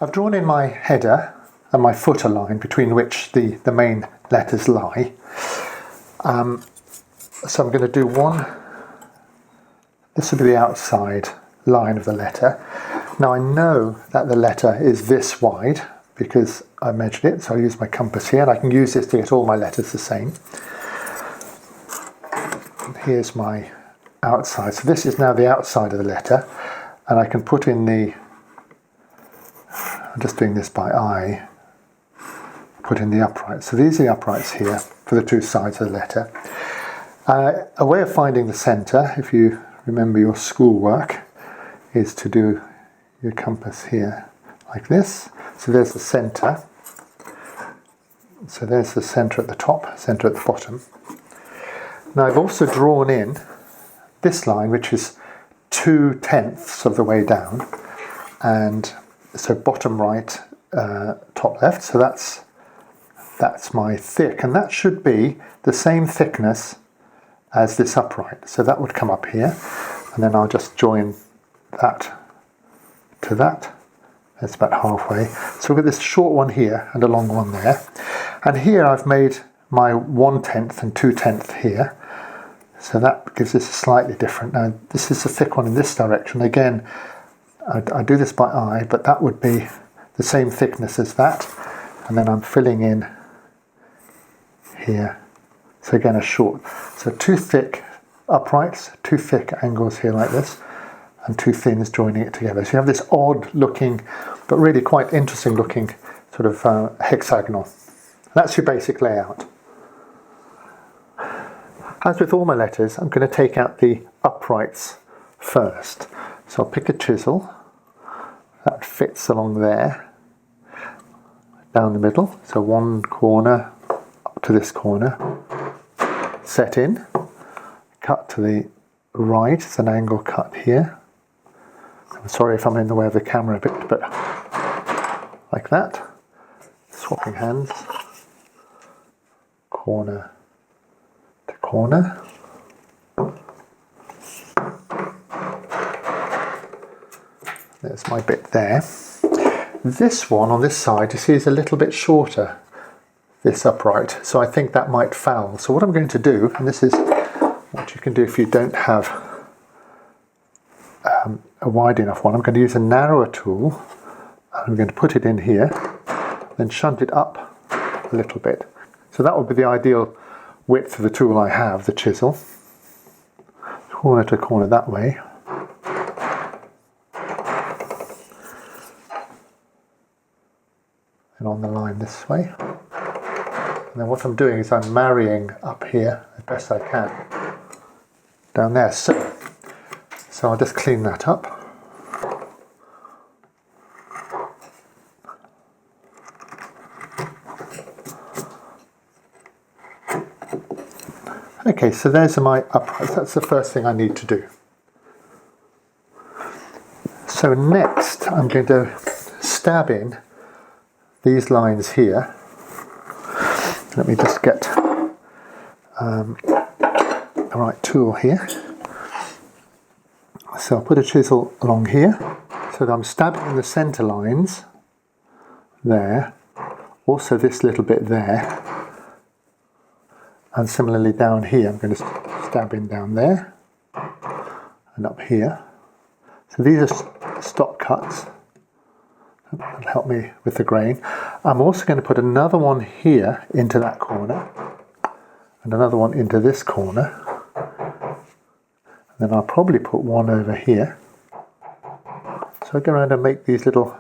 I've drawn in my header and my footer line between which the main letters lie. So I'm going to do one. This will be the outside line of the letter. Now I know that the letter is this wide because I measured it, so I use my compass here, and I can use this to get all my letters the same. And here's my outside. So this is now the outside of the letter, and I can put in the, I'm just doing this by eye, put in the uprights. So these are the uprights here for the two sides of the letter. A way of finding the centre, if you remember your schoolwork, is to do your compass here like this. So there's the centre. So there's the centre at the top, centre at the bottom. Now I've also drawn in this line, which is 2/10 of the way down, and so bottom right, top left. So that's my thick, and that should be the same thickness as this upright. So that would come up here, and then I'll just join that to that. That's about halfway. So we've got this short one here and a long one there. And here I've made my 1/10 and 2/10 here. So that gives this a slightly different. Now this is a thick one in this direction. Again, I do this by eye, but that would be the same thickness as that. And then I'm filling in here. So again, a short. So two thick uprights, two thick angles here like this, and two thins joining it together. So you have this odd looking, but really quite interesting looking sort of hexagonal. That's your basic layout. As with all my letters, I'm going to take out the uprights first. So I'll pick a chisel. That fits along there, down the middle. So one corner up to this corner. Set in, cut to the right, it's an angle cut here. I'm sorry if I'm in the way of the camera a bit, but like that. Swapping hands, corner to corner. There's my bit there. This one on this side, you see, is a little bit shorter, this upright, so I think that might foul. So what I'm going to do, and this is what you can do if you don't have a wide enough one, I'm going to use a narrower tool. I'm going to put it in here, then shunt it up a little bit. So that would be the ideal width of the tool I have, the chisel. Corner to corner that way. And on the line this way. And then what I'm doing is I'm marrying up here as best I can down there. So I'll just clean that up. Okay, so there's my uprights. That's the first thing I need to do. So next I'm going to stab in these lines here. Let me just get the right tool here. So I'll put a chisel along here so that I'm stabbing in the centre lines there, also this little bit there, and similarly down here I'm going to stab in down there and up here. So these are stop cuts. That'll help me with the grain. I'm also going to put another one here into that corner and another one into this corner. And then I'll probably put one over here. So I go around and make these little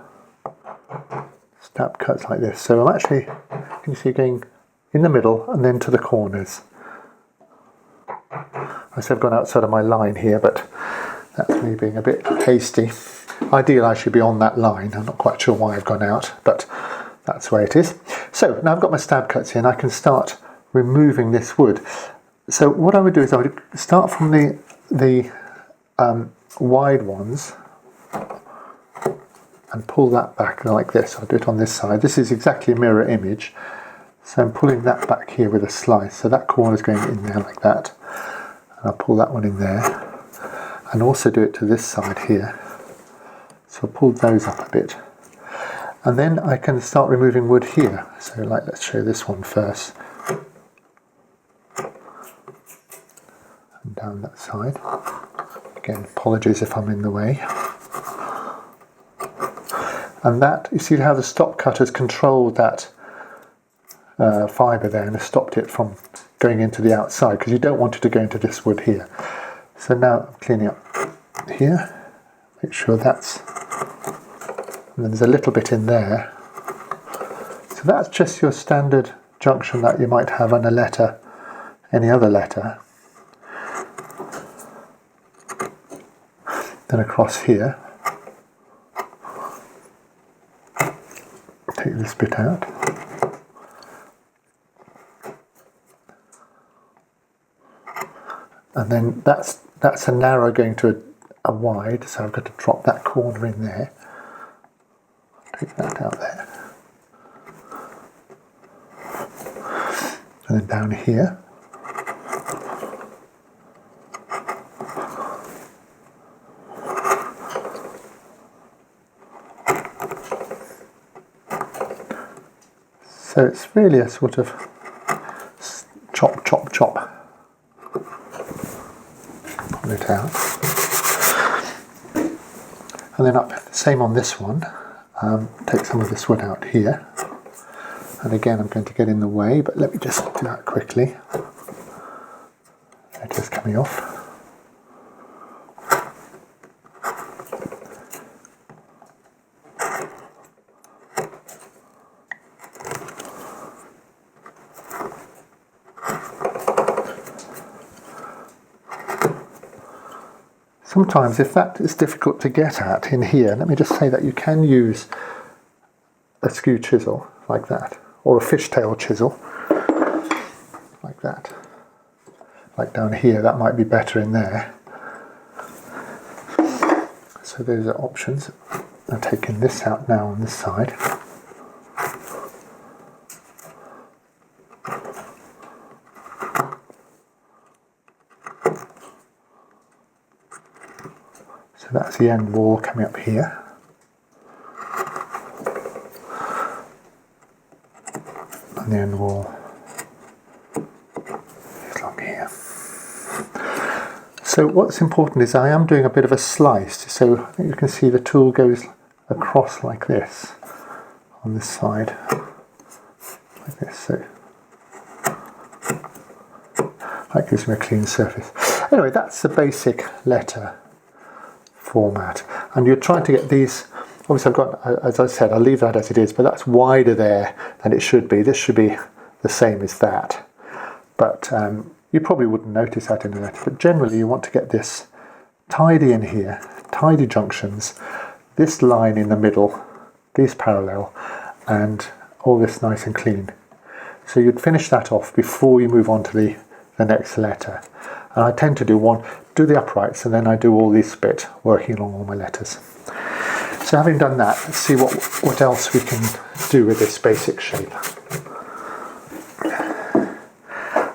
stab cuts like this. So I'm actually, you can see, going in the middle and then to the corners. I said I've gone outside of my line here, but that's me being a bit hasty. Ideally I should be on that line. I'm not quite sure why I've gone out, but that's the way it is. So now I've got my stab cuts here and I can start removing this wood. So what I would do is I would start from the wide ones and pull that back like this. I'll do it on this side. This is exactly a mirror image. So I'm pulling that back here with a slice. So that corner is going in there like that. And I'll pull that one in there. And also do it to this side here. So I'll pull those up a bit. And then I can start removing wood here. So like, let's show this one first. And down that side. Again, apologies if I'm in the way. And that, you see how the stop cut has controlled that fibre there and has stopped it from going into the outside, because you don't want it to go into this wood here. So now I'm cleaning up here. Make sure that's, and then there's a little bit in there. So that's just your standard junction that you might have on a letter, any other letter. Then across here, take this bit out. And then that's a narrow going to a wide, so I've got to drop that corner in there. Take that out there. And then down here. So it's really a sort of chop, chop, chop. Pull it out. And then up, same on this one. Take some of this wood out here. And again, I'm going to get in the way, but let me just do that quickly. It is coming off. Sometimes, if that is difficult to get at in here, let me just say that you can use a skew chisel like that, or a fishtail chisel like that. Like down here, that might be better in there. So those are options. I'm taking this out now on this side. So that's the end wall coming up here. And the end wall is along here. So what's important is I am doing a bit of a slice. So I think you can see the tool goes across like this on this side. Like this. So that gives me a clean surface. Anyway, that's the basic letter format, and you're trying to get these. Obviously I've got, as I said, I'll leave that as it is, but that's wider there than it should be. This should be the same as that, but you probably wouldn't notice that in the letter, but generally you want to get this tidy in here, tidy junctions, this line in the middle, these parallel, and all this nice and clean. So you'd finish that off before you move on to the next letter. And I tend to do the uprights, and then I do all this bit, working along all my letters. So having done that, let's see what else we can do with this basic shape.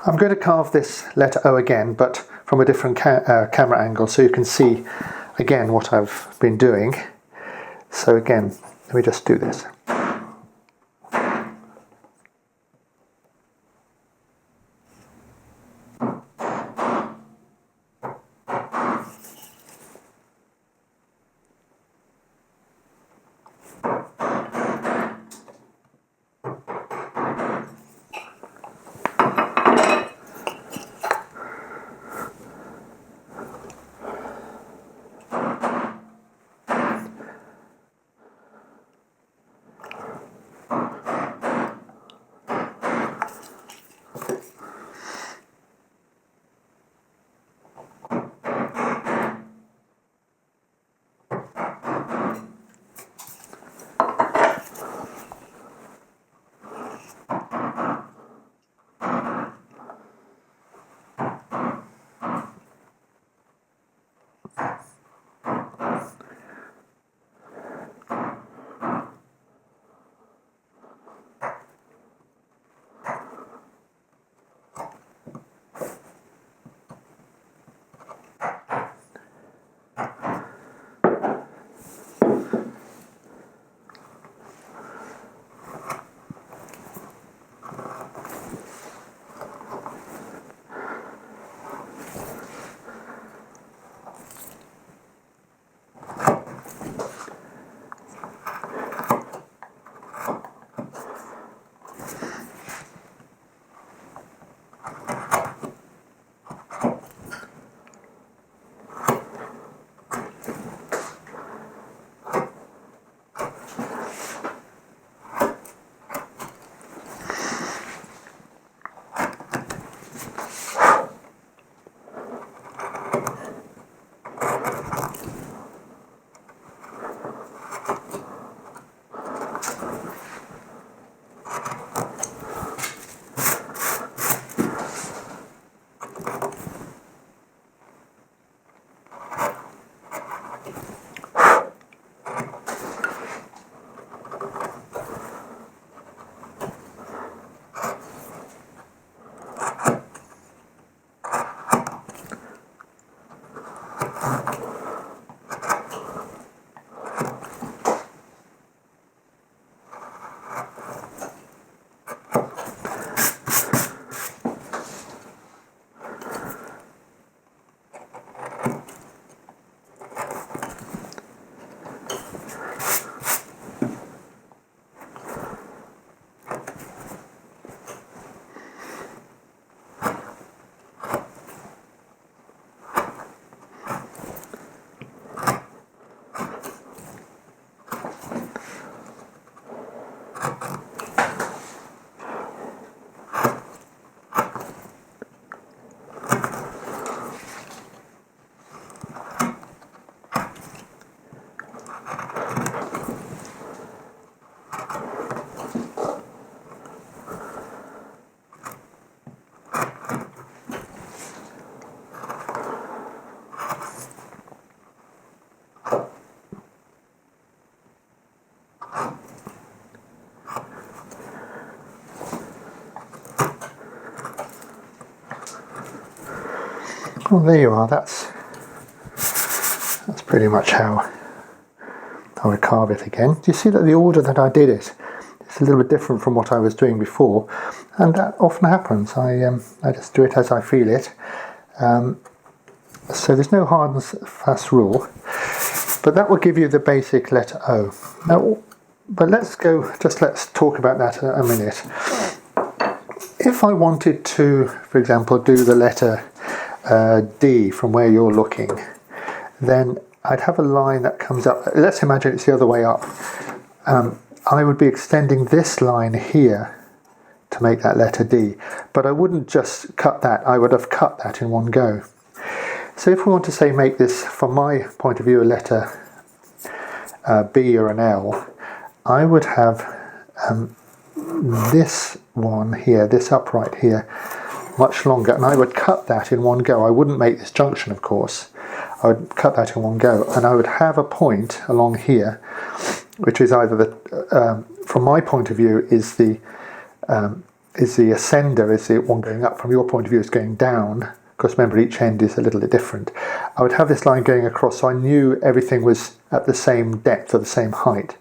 I'm going to carve this letter O again, but from a different camera angle, so you can see again what I've been doing. So again, let me just do this. Well, there you are. That's pretty much how I would carve it again. Do you see that the order that I did it is a little bit different from what I was doing before? And that often happens. I just do it as I feel it. So there's no hard and fast rule. But that will give you the basic letter O. Now, but let's talk about that a minute. If I wanted to, for example, do the letter D from where you're looking, then I'd have a line that comes up. Let's imagine it's the other way up. I would be extending this line here to make that letter D, but I wouldn't just cut that, I would have cut that in one go. So if we want to say make this, from my point of view, a letter B or an L, I would have this one here, this upright here, much longer, and I would cut that in one go. I wouldn't make this junction, of course. I would cut that in one go, and I would have a point along here, which is either the, from my point of view, is the ascender, is the one going up. From your point of view, is going down. Because remember, each end is a little bit different. I would have this line going across, so I knew everything was at the same depth or the same height.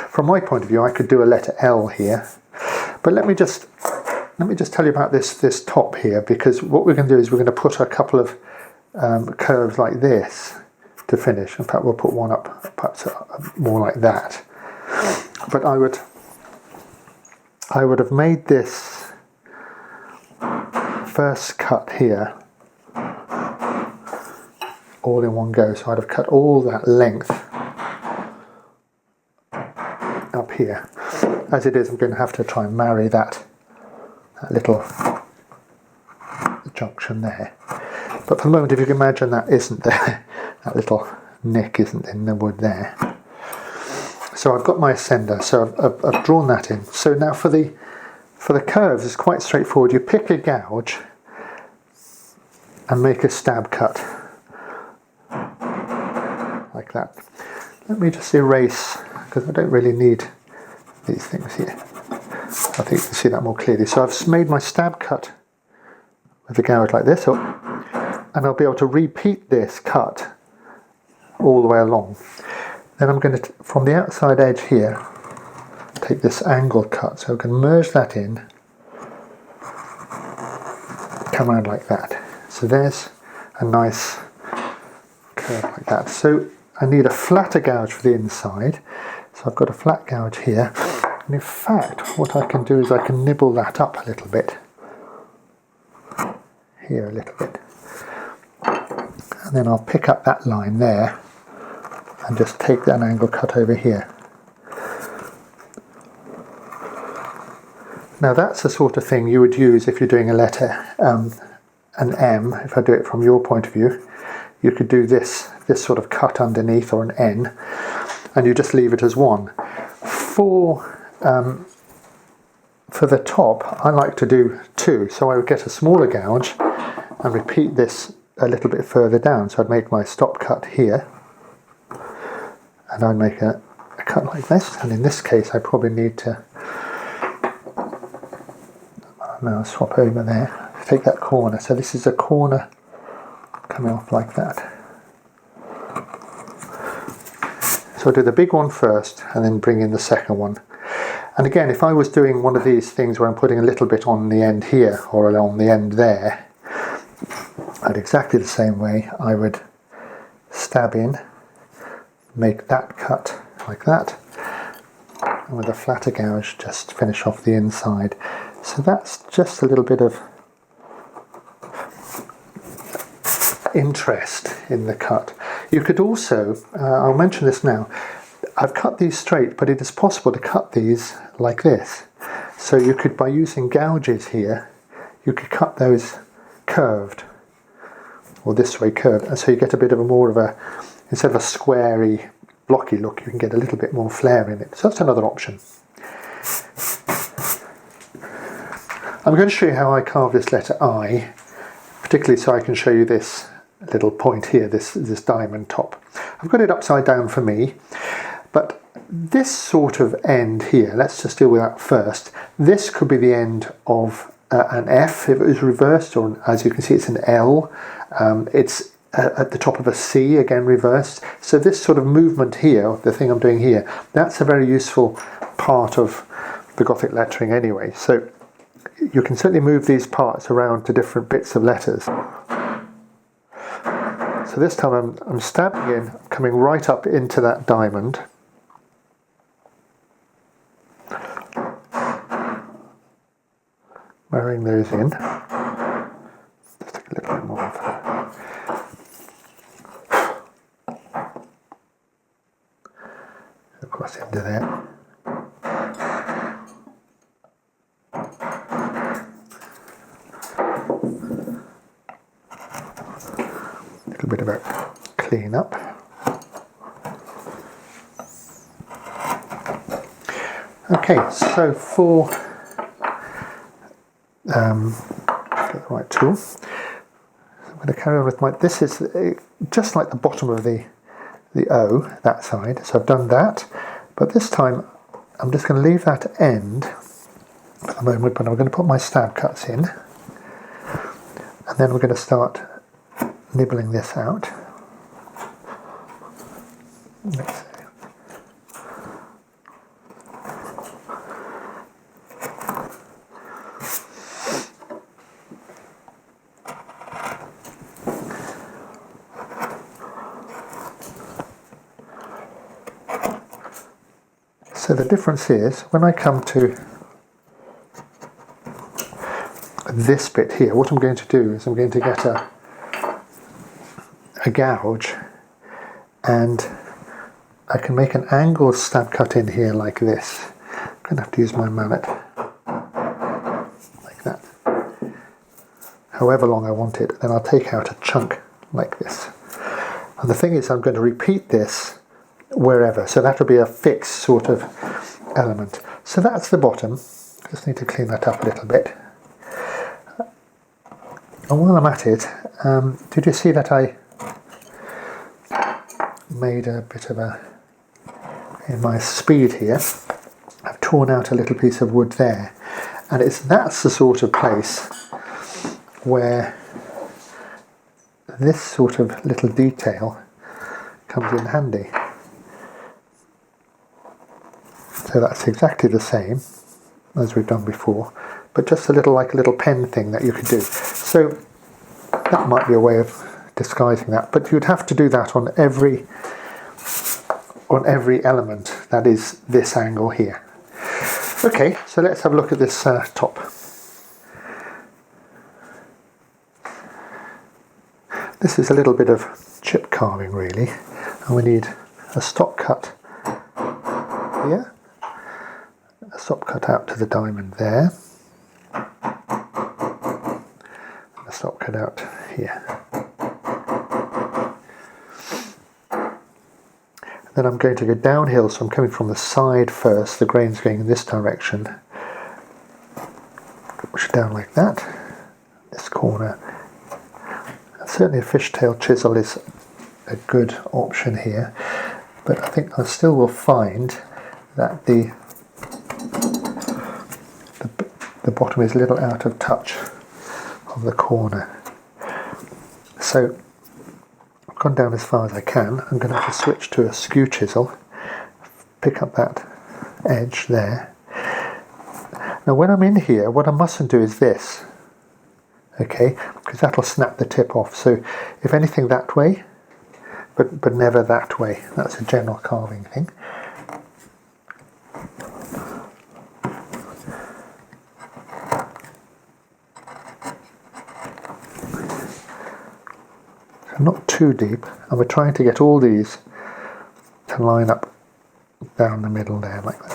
From my point of view, I could do a letter L here, but let me just tell you about this top here, because what we're going to do is we're going to put a couple of curves like this to finish. In fact, we'll put one up perhaps more like that. But I would have made this first cut here all in one go. So I'd have cut all that length up here. As it is, I'm going to have to try and marry that little junction there. But for the moment, if you can imagine, that isn't there. That little nick isn't in the wood there. So I've got my ascender, so I've drawn that in. So now for the curves, it's quite straightforward. You pick a gouge and make a stab cut like that. Let me just erase, because I don't really need these things here. I think you can see that more clearly. So I've made my stab cut with the gouge like this, and I'll be able to repeat this cut all the way along. Then I'm going to, from the outside edge here, take this angle cut, so I can merge that in, come around like that. So there's a nice curve like that. So I need a flatter gouge for the inside, so I've got a flat gouge here, and in fact what I can do is I can nibble that up a little bit, here a little bit, and then I'll pick up that line there and just take that angle cut over here. Now that's the sort of thing you would use if you're doing a letter, an M. If I do it from your point of view, you could do this sort of cut underneath, or an N, and you just leave it as one. For the top, I like to do two, so I would get a smaller gouge and repeat this a little bit further down. So I'd make my stop cut here, and I'd make a cut like this, and in this case I probably need to now swap over there, take that corner. So this is a corner coming off like that. So I'll do the big one first and then bring in the second one. And again, if I was doing one of these things where I'm putting a little bit on the end here or on the end there, I'd exactly the same way. I would stab in, make that cut like that, and with a flatter gouge just finish off the inside. So that's just a little bit of interest in the cut. You could also, I'll mention this now, I've cut these straight, but it is possible to cut these like this. So you could, by using gouges here, you could cut those curved, or this way curved, and so you get a bit of a more of a, instead of a squarey, blocky look, you can get a little bit more flair in it. So that's another option. I'm going to show you how I carve this letter I, particularly so I can show you this little point here, this diamond top. I've got it upside down for me, but this sort of end here, let's just deal with that first. This could be the end of an F if it was reversed, or as you can see it's an L. It's at the top of a C, again reversed. So this sort of movement here, the thing I'm doing here, that's a very useful part of the Gothic lettering anyway. So you can certainly move these parts around to different bits of letters. So this time I'm stabbing in, coming right up into that diamond. Marrying those in. Just take a little bit more of that. Across into there. A little bit about clean up. Okay, so for get the right tool. I'm going to carry on with my. This is just like the bottom of the O, that side. So I've done that, but this time I'm just going to leave that end for the moment. But I'm going to put my stab cuts in, and then we're going to start nibbling this out. Let's see. So the difference is, when I come to this bit here, what I'm going to do is I'm going to get a gouge, and I can make an angled stab cut in here like this. I'm going to have to use my mallet, like that. However long I want it, then I'll take out a chunk like this. And the thing is, I'm going to repeat this wherever, so that'll be a fixed sort of element. So that's the bottom. Just need to clean that up a little bit. And while I'm at it, did you see that I made a bit of a, in my speed here, I've torn out a little piece of wood there, and that's the sort of place where this sort of little detail comes in handy. So that's exactly the same as we've done before, but just a little, like a little pen thing that you could do. So that might be a way of disguising that, but you'd have to do that on every element that is this angle here. Okay, so let's have a look at this top. This is a little bit of chip carving really, and we need a stop cut here. A stop cut out to the diamond there, and a stop cut out here. And then I'm going to go downhill, so I'm coming from the side first, the grain's going in this direction, push it down like that, this corner. And certainly a fishtail chisel is a good option here, but I think I still will find that the bottom is a little out of touch of the corner. So I've gone down as far as I can. I'm going to have to switch to a skew chisel, pick up that edge there. Now when I'm in here, what I mustn't do is this, okay, because that'll snap the tip off. So if anything that way, but never that way. That's a general carving thing. Not too deep, and we're trying to get all these to line up down the middle there like that.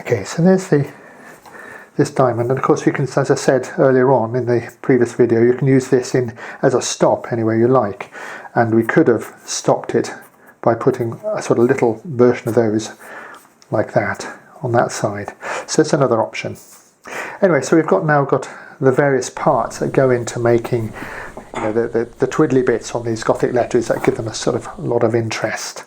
Okay, so there's the this diamond. And of course you can, as I said earlier on in the previous video, you can use this in as a stop anywhere you like. And we could have stopped it by putting a sort of little version of those like that on that side. So it's another option. Anyway, so we've now got the various parts that go into making, you know, the twiddly bits on these Gothic letters that give them a sort of lot of interest.